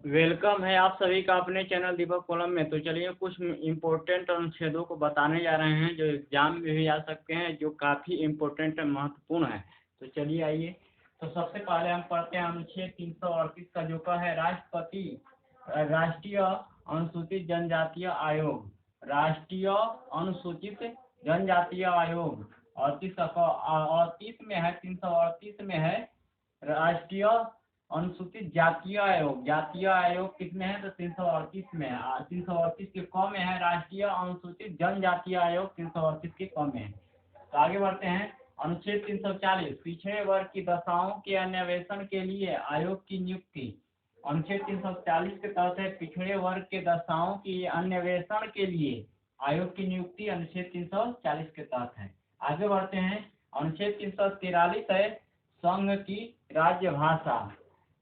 Welcome है आप सभी का अपने चैनल दीपक कॉलम में। तो चलिए कुछ इम्पोर्टेंट अनुच्छेदों को बताने जा रहे हैं जो एग्जाम में भी आ सकते हैं, जो काफ़ी इम्पोर्टेंट महत्वपूर्ण है। तो चलिए आइए। तो सबसे पहले हम पढ़ते हैं अनुच्छेद 338 का, जो का है राष्ट्रपति राष्ट्रीय अनुसूचित जनजातीय आयोग। राष्ट्रीय अनुसूचित जनजातीय आयोग 38 में है, 338 में है राष्ट्रीय अनुसूचित जातीय आयोग। जातीय आयोग कितने हैं? तो 338 में है। 338 के क में है राष्ट्रीय अनुसूचित जनजातीय आयोग, 338 के क में है। तो आगे बढ़ते हैं। अनुच्छेद 340 पिछड़े वर्ग की दशाओं के अन्वेषण के लिए आयोग की नियुक्ति। अनुच्छेद 340 के तहत है पिछड़े वर्ग के दशाओं की अन्वेषण के लिए आयोग की नियुक्ति, अनुच्छेद 340 के तहत है। आगे बढ़ते हैं। अनुच्छेद 343 है संघ की राज्य भाषा।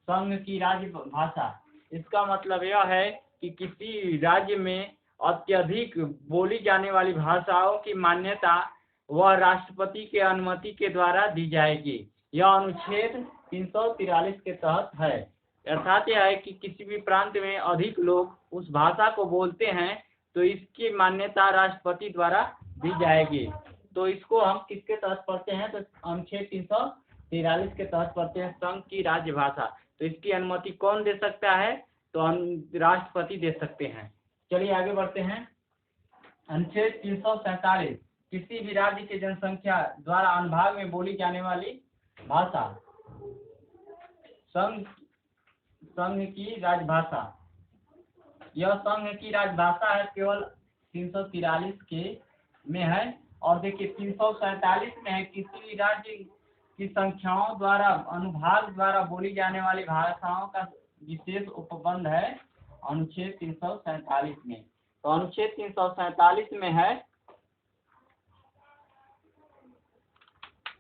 संघ की राज्य भाषा, इसका मतलब यह है कि किसी राज्य में अत्यधिक बोली जाने वाली भाषाओं की मान्यता वह राष्ट्रपति के अनुमति के द्वारा दी जाएगी। यह अनुच्छेद 343 के तहत है। अर्थात यह है कि किसी भी प्रांत में अधिक लोग उस भाषा को बोलते हैं तो इसकी मान्यता राष्ट्रपति द्वारा दी जाएगी। तो इसको हम किसके तहत पढ़ते हैं? तो अनुच्छेद 343 के तहत पढ़ते हैं, संघ की राज्य भाषा। तो इसकी अनुमति कौन दे सकता है? तो राष्ट्रपति दे सकते हैं। चलिए आगे बढ़ते हैं। अनुच्छेद 347 किसी भी राज्य की जनसंख्या द्वारा अनुभाग में बोली जाने वाली भाषा। संघ की राजभाषा, यह संघ की राजभाषा है, केवल 343 के में है। और देखिए 347 में है किसी भी राज्य की संख्याओं द्वारा अनुभाग द्वारा बोली जाने वाली भाषाओं का विशेष उपबंध है, अनुच्छेद 347 में। तो अनुच्छेद 347 में है,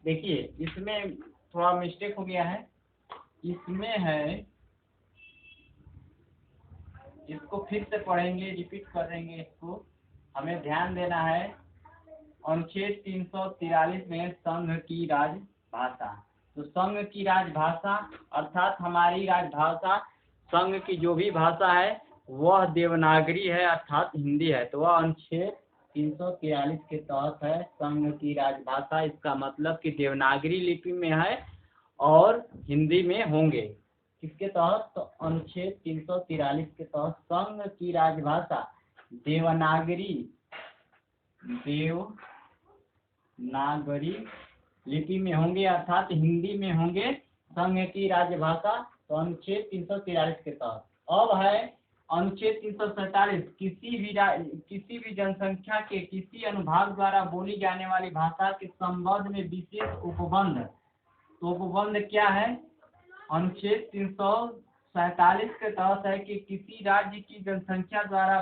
देखिए इसमें थोड़ा मिस्टेक हो गया है, इसमें है, इसको फिर से पढ़ेंगे, रिपीट करेंगे, इसको हमें ध्यान देना है। अनुच्छेद 343 में संघ की राजभाषा। तो संघ की राजभाषा अर्थात हमारी राजभाषा, संघ की जो भी भाषा है वह देवनागरी है, अर्थात हिंदी है। तो वह अनुच्छेद 343 के तहत है, संघ की राजभाषा। इसका मतलब कि देवनागरी लिपि में है और हिंदी में होंगे। किसके तहत? तो अनुच्छेद 343 के तहत संघ की राजभाषा देवनागरी लिपि में होंगे, अर्थात हिंदी में होंगे संघ की राजभाषा। तो अनुच्छेद 343 के तहत। अब है अनुच्छेद 347 किसी भी जनसंख्या के किसी अनुभाग द्वारा बोली जाने वाली भाषा के संबंध में विशेष उपबंध। तो उपबंध क्या है? अनुच्छेद 347 के तहत है कि किसी राज्य की जनसंख्या द्वारा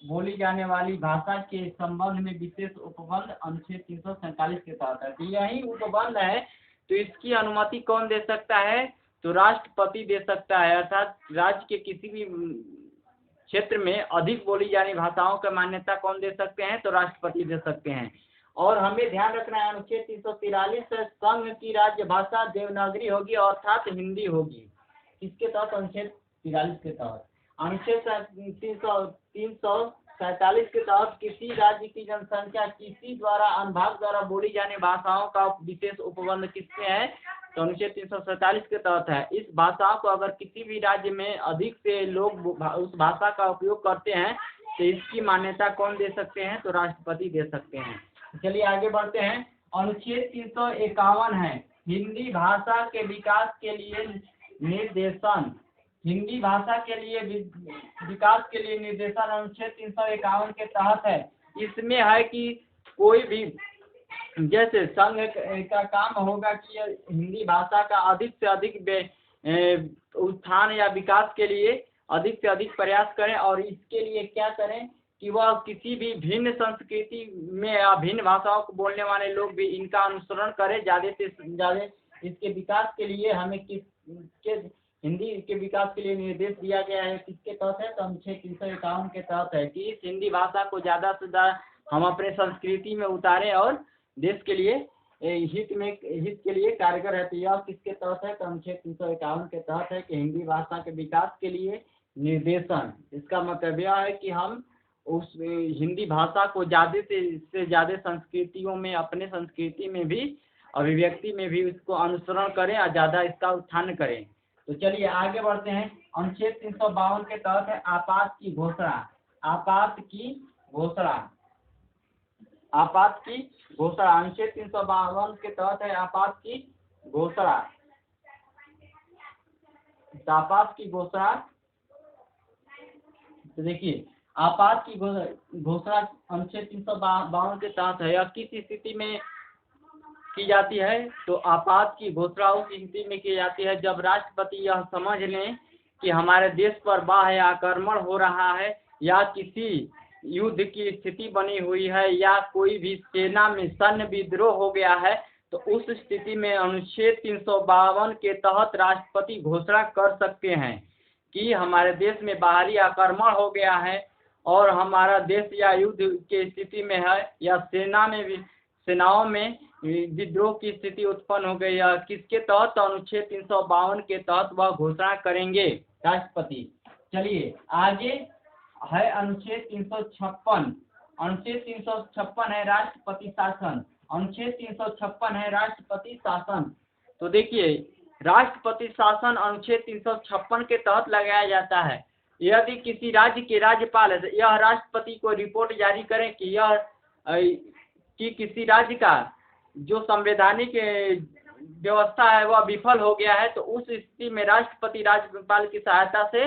बोली जाने वाली भाषा के संबंध में विशेष उपबंध, अनुच्छेद 347 के तहत है। तो यही उपबंध है। तो इसकी अनुमति कौन दे सकता है? तो राष्ट्रपति दे सकता है। अर्थात राज्य के किसी भी क्षेत्र में अधिक बोली जाने भाषाओं का मान्यता कौन दे सकते हैं? तो राष्ट्रपति दे सकते हैं। और हमें ध्यान रखना है, अनुच्छेद 343 संघ की राज्य भाषा देवनागरी होगी, अर्थात हिंदी होगी। किसके तहत? अनुच्छेद 43 के तहत। अनुच्छेद 347 के तहत किसी राज्य की जनसंख्या किसी द्वारा अनुभाग द्वारा बोली जाने भाषाओं का विशेष उपबंध किससे है? तो अनुच्छेद 347 के तहत है। इस भाषा को अगर किसी भी राज्य में अधिक से लोग उस भाषा का उपयोग करते हैं तो इसकी मान्यता कौन दे सकते हैं? तो राष्ट्रपति दे सकते हैं। चलिए आगे बढ़ते हैं। अनुच्छेद 351 है हिंदी भाषा के विकास के लिए निर्देशन। हिंदी भाषा के लिए विकास के लिए निर्देशन अनुच्छेद 351 के तहत है। इसमें है कि कोई भी जैसे संघ का काम होगा कि हिंदी भाषा का अधिक से अधिक उत्थान या विकास के लिए अधिक से अधिक प्रयास करें, और इसके लिए क्या करें कि वह किसी भी भिन्न संस्कृति में या भिन्न भाषाओं को बोलने वाले लोग भी इनका अनुसरण करें। ज़्यादा से ज़्यादा इसके विकास के लिए हमें हिंदी के विकास के लिए निर्देश दिया गया है। किसके तहत है? तो अनुच्छेद 351 के तहत है कि इस हिंदी भाषा को ज़्यादा से ज़्यादा हम अपने संस्कृति में उतारें और देश के लिए हित के लिए कारगर है। तो यह किसके तहत है? तो अनुच्छेद 351 के तहत है कि हिंदी भाषा के विकास के लिए निर्देशन। इसका मतलब यह है कि हम उस हिंदी भाषा को ज़्यादा से ज़्यादा संस्कृतियों में, अपने संस्कृति में भी, अभिव्यक्ति में भी उसको अनुसरण करें और ज़्यादा इसका उत्थान करें। तो चलिए आगे बढ़ते हैं। अनुच्छेद 352 के तहत है आपात की घोषणा। आपात की घोषणा, आपात की घोषणा अनुच्छेद 352 के तहत है आपात की घोषणा। आपात की घोषणा, तो देखिए आपात की घोषणा अनुच्छेद 352 के तहत है। यह किस स्थिति में की जाती है? तो आपात की घोषणा उस स्थिति में की जाती है जब राष्ट्रपति यह समझ लें कि हमारे देश पर बाह्य आक्रमण हो रहा है या किसी युद्ध की स्थिति बनी हुई है या कोई भी सेना में सैन्य विद्रोह हो गया है। तो उस स्थिति में अनुच्छेद 352 के तहत राष्ट्रपति घोषणा कर सकते हैं कि हमारे देश में बाहरी आक्रमण हो गया है और हमारा देश या युद्ध की स्थिति में है या सेनाओं में विद्रोह की स्थिति उत्पन्न हो गई है। किसके तहत? अनुच्छेद 352 के तहत वह घोषणा करेंगे राष्ट्रपति। चलिए आगे है अनुच्छेद 356। अनुच्छेद 356 है राष्ट्रपति शासन। अनुच्छेद 356 है राष्ट्रपति शासन। तो देखिए राष्ट्रपति शासन अनुच्छेद 356 के तहत लगाया जाता है। यदि किसी राज्य के राज्यपाल यह राष्ट्रपति को रिपोर्ट जारी करें कि किसी राज्य का जो संवैधानिक व्यवस्था है वह विफल हो गया है, तो उस स्थिति में राष्ट्रपति राज्यपाल की सहायता से